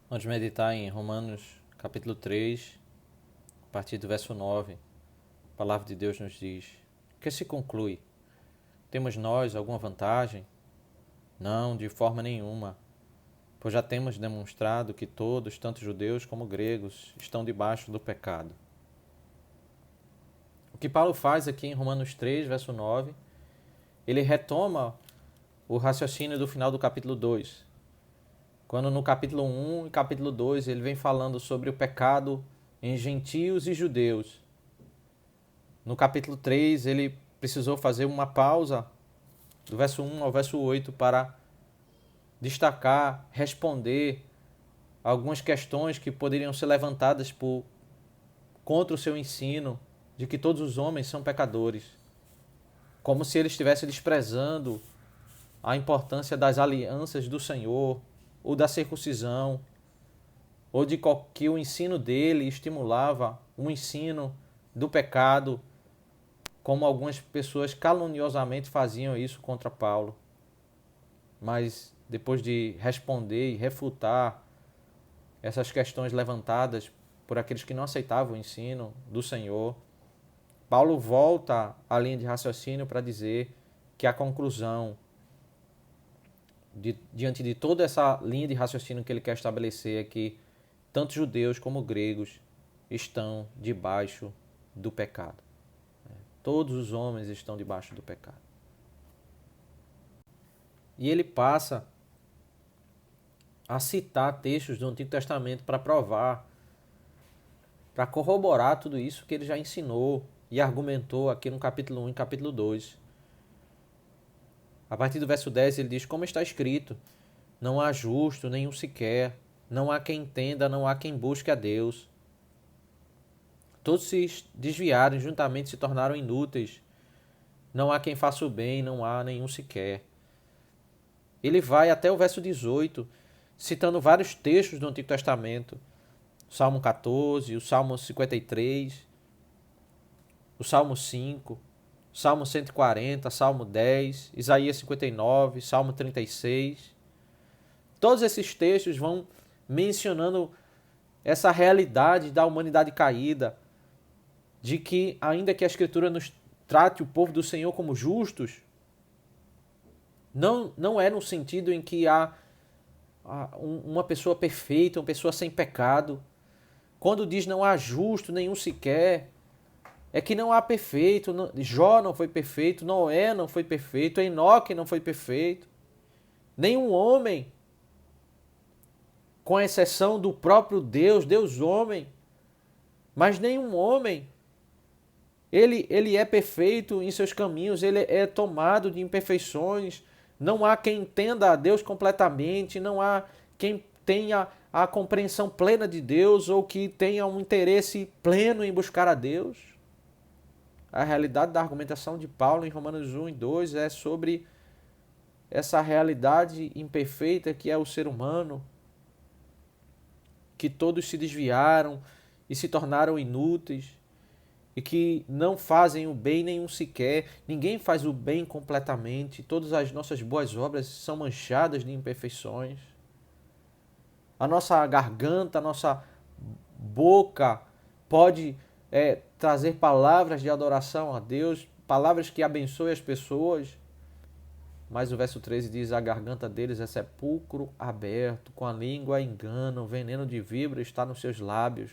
Vamos meditar em Romanos capítulo 3, a partir do verso 9. A palavra de Deus nos diz: que se conclui? Temos nós alguma vantagem? Não, de forma nenhuma, pois já temos demonstrado que todos, tanto judeus como gregos, estão debaixo do pecado. O que Paulo faz aqui em Romanos 3, verso 9, ele retoma o raciocínio do final do capítulo 2. Quando no capítulo 1 e capítulo 2 ele vem falando sobre o pecado em gentios e judeus. No capítulo 3 ele precisou fazer uma pausa do verso 1 ao verso 8 para destacar, responder algumas questões que poderiam ser levantadas contra o seu ensino de que todos os homens são pecadores. Como se ele estivesse desprezando a importância das alianças do Senhor, ou da circuncisão, ou de que o ensino dele estimulava um ensino do pecado, como algumas pessoas caluniosamente faziam isso contra Paulo. Mas depois de responder e refutar essas questões levantadas por aqueles que não aceitavam o ensino do Senhor, Paulo volta à linha de raciocínio para dizer que a conclusão, diante de toda essa linha de raciocínio que ele quer estabelecer, é que tanto judeus como gregos estão debaixo do pecado. Todos os homens estão debaixo do pecado. E ele passa a citar textos do Antigo Testamento para provar, para corroborar tudo isso que ele já ensinou e argumentou aqui no capítulo 1 e capítulo 2. A partir do verso 10 ele diz: como está escrito, não há justo nenhum sequer, não há quem entenda, não há quem busque a Deus. Todos se desviaram, juntamente se tornaram inúteis. Não há quem faça o bem, não há nenhum sequer. Ele vai até o verso 18, citando vários textos do Antigo Testamento. O Salmo 14, o Salmo 53, o Salmo 5, o Salmo 140, Salmo 10, Isaías 59, Salmo 36. Todos esses textos vão mencionando essa realidade da humanidade caída, de que, ainda que a Escritura nos trate o povo do Senhor como justos, não é no sentido em que há uma pessoa perfeita, uma pessoa sem pecado. Quando diz não há justo nenhum sequer, é que não há perfeito. Jó não foi perfeito, Noé não foi perfeito, Enoque não foi perfeito. Nenhum homem, com exceção do próprio Deus, Deus homem, mas nenhum homem, ele é perfeito em seus caminhos, ele é tomado de imperfeições. Não há quem entenda a Deus completamente, não há quem tenha a compreensão plena de Deus ou que tenha um interesse pleno em buscar a Deus. A realidade da argumentação de Paulo em Romanos 1 e 2 é sobre essa realidade imperfeita que é o ser humano, que todos se desviaram e se tornaram inúteis, e que não fazem o bem nenhum sequer. Ninguém faz o bem completamente. Todas as nossas boas obras são manchadas de imperfeições. A nossa garganta, a nossa boca pode trazer palavras de adoração a Deus, palavras que abençoem as pessoas. Mas o verso 13 diz: a garganta deles é sepulcro aberto, com a língua engano, o veneno de víbora está nos seus lábios.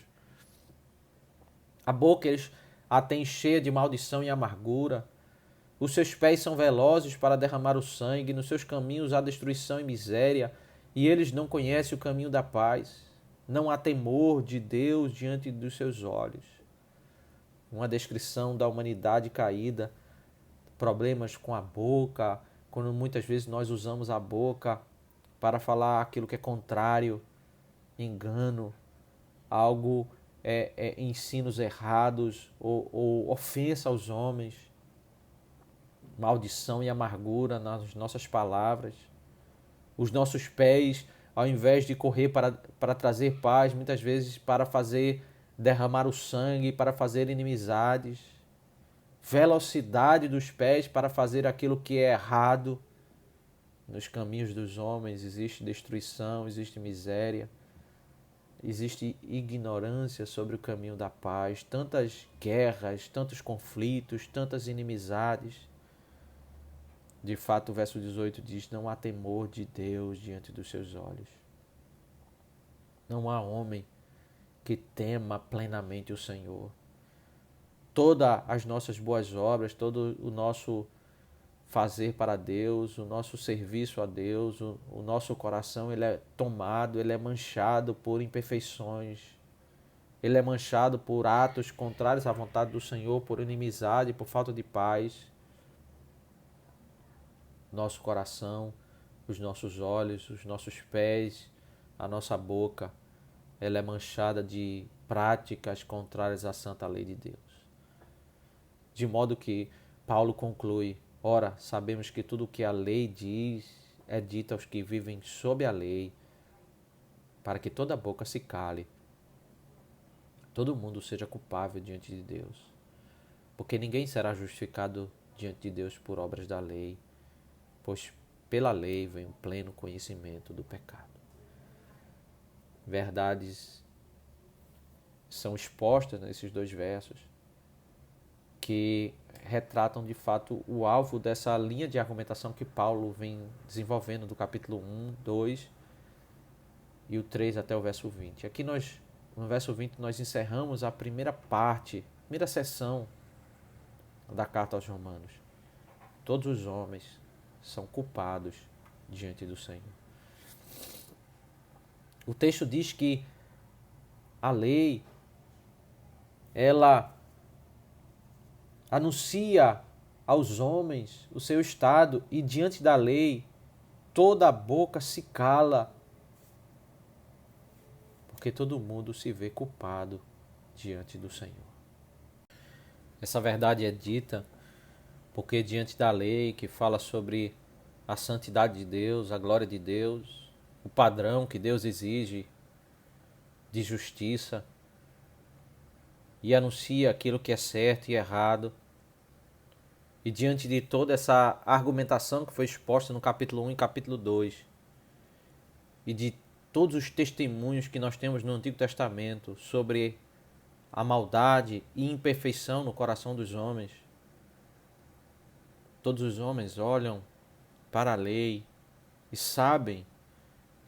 A boca eles a têm cheia de maldição e amargura. Os seus pés são velozes para derramar o sangue, nos seus caminhos há destruição e miséria, e eles não conhecem o caminho da paz. Não há temor de Deus diante dos seus olhos. Uma descrição da humanidade caída, problemas com a boca, quando muitas vezes nós usamos a boca para falar aquilo que é contrário, engano, algo, ensinos errados ou ofensa aos homens, maldição e amargura nas nossas palavras. Os nossos pés, ao invés de correr para trazer paz, muitas vezes para fazer derramar o sangue, para fazer inimizades. Velocidade dos pés para fazer aquilo que é errado. Nos caminhos dos homens existe destruição, existe miséria. existe ignorância sobre o caminho da paz, tantas guerras, tantos conflitos, tantas inimizades. De fato, o verso 18 diz: não há temor de Deus diante dos seus olhos. Não há homem que tema plenamente o Senhor. Todas as nossas boas obras, todo o nosso fazer para Deus, o nosso serviço a Deus, o nosso coração, ele é tomado, ele é manchado por imperfeições. Ele é manchado por atos contrários à vontade do Senhor, por inimizade, por falta de paz. Nosso coração, os nossos olhos, os nossos pés, a nossa boca, ela é manchada de práticas contrárias à santa lei de Deus. De modo que Paulo conclui: ora, sabemos que tudo o que a lei diz é dito aos que vivem sob a lei, para que toda boca se cale, todo mundo seja culpável diante de Deus. Porque ninguém será justificado diante de Deus por obras da lei, pois pela lei vem o pleno conhecimento do pecado. Verdades são expostas nesses dois versos que retratam de fato o alvo dessa linha de argumentação que Paulo vem desenvolvendo do capítulo 1, 2 e o 3 até o verso 20. Aqui no verso 20, nós encerramos a primeira parte, primeira seção da carta aos Romanos. Todos os homens são culpados diante do Senhor. O texto diz que a lei, ela anuncia aos homens o seu estado e diante da lei toda a boca se cala, porque todo mundo se vê culpado diante do Senhor. Essa verdade é dita porque diante da lei que fala sobre a santidade de Deus, a glória de Deus, o padrão que Deus exige de justiça e anuncia aquilo que é certo e errado. E diante de toda essa argumentação que foi exposta no capítulo 1 e capítulo 2, e de todos os testemunhos que nós temos no Antigo Testamento sobre a maldade e imperfeição no coração dos homens, todos os homens olham para a lei e sabem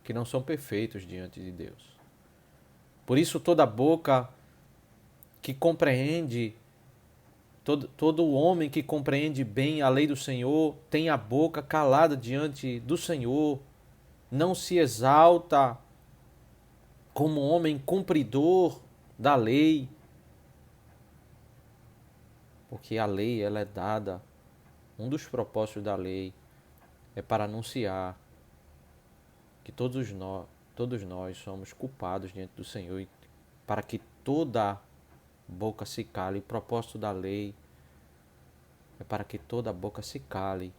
que não são perfeitos diante de Deus. Por isso toda boca que compreende, todo homem que compreende bem a lei do Senhor tem a boca calada diante do Senhor, não se exalta como homem cumpridor da lei, porque a lei ela é dada, um dos propósitos da lei é para anunciar que todos nós somos culpados diante do Senhor e para que toda boca se cale. O propósito da lei é para que toda boca se cale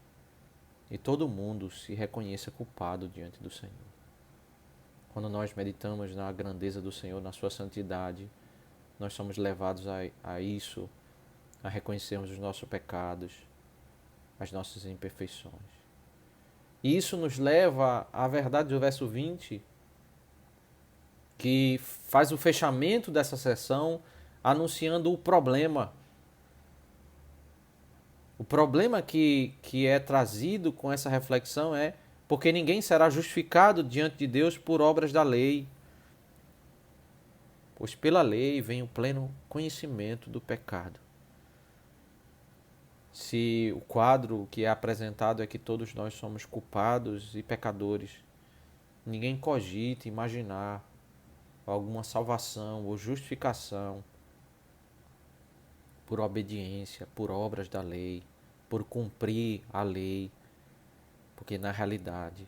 e todo mundo se reconheça culpado diante do Senhor. Quando nós meditamos na grandeza do Senhor, na sua santidade, nós somos levados a isso, a reconhecermos os nossos pecados, as nossas imperfeições. E isso nos leva à verdade do verso 20, que faz o fechamento dessa sessão anunciando o problema. O problema que é trazido com essa reflexão é porque ninguém será justificado diante de Deus por obras da lei, pois pela lei vem o pleno conhecimento do pecado. Se o quadro que é apresentado é que todos nós somos culpados e pecadores, ninguém cogita imaginar alguma salvação ou justificação por obediência, por obras da lei, por cumprir a lei, porque na realidade,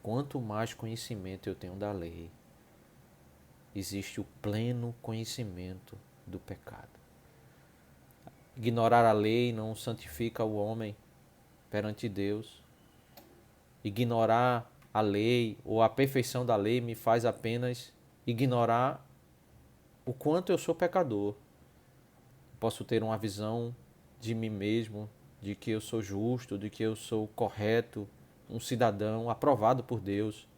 quanto mais conhecimento eu tenho da lei, existe o pleno conhecimento do pecado. Ignorar a lei não santifica o homem perante Deus. Ignorar a lei ou a perfeição da lei me faz apenas ignorar o quanto eu sou pecador. Posso ter uma visão de mim mesmo, de que eu sou justo, de que eu sou correto, um cidadão aprovado por Deus.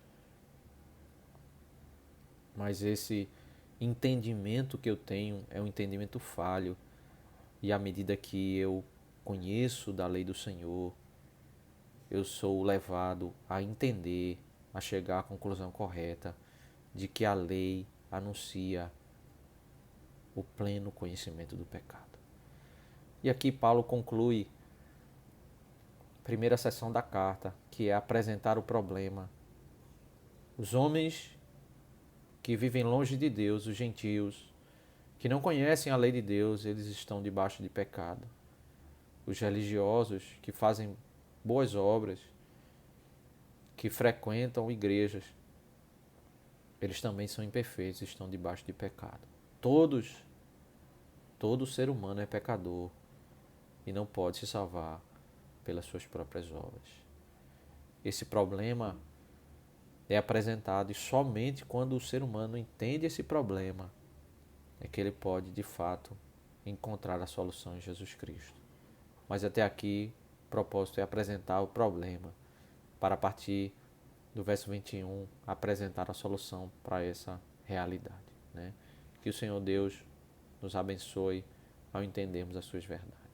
mas esse entendimento que eu tenho é um entendimento falho, e à medida que eu conheço da lei do Senhor, eu sou levado a entender, a chegar à conclusão correta de que a lei anuncia o pleno conhecimento do pecado. E aqui Paulo conclui a primeira seção da carta, que é apresentar o problema. Os homens que vivem longe de Deus, os gentios, que não conhecem a lei de Deus, eles estão debaixo de pecado. Os religiosos que fazem boas obras, que frequentam igrejas, eles também são imperfeitos, estão debaixo de pecado. Todo ser humano é pecador e não pode se salvar pelas suas próprias obras. Esse problema é apresentado e somente quando o ser humano entende esse problema é que ele pode, de fato, encontrar a solução em Jesus Cristo. Mas até aqui, o propósito é apresentar o problema para, a partir do verso 21, apresentar a solução para essa realidade, né? Que o Senhor Deus nos abençoe ao entendermos as suas verdades.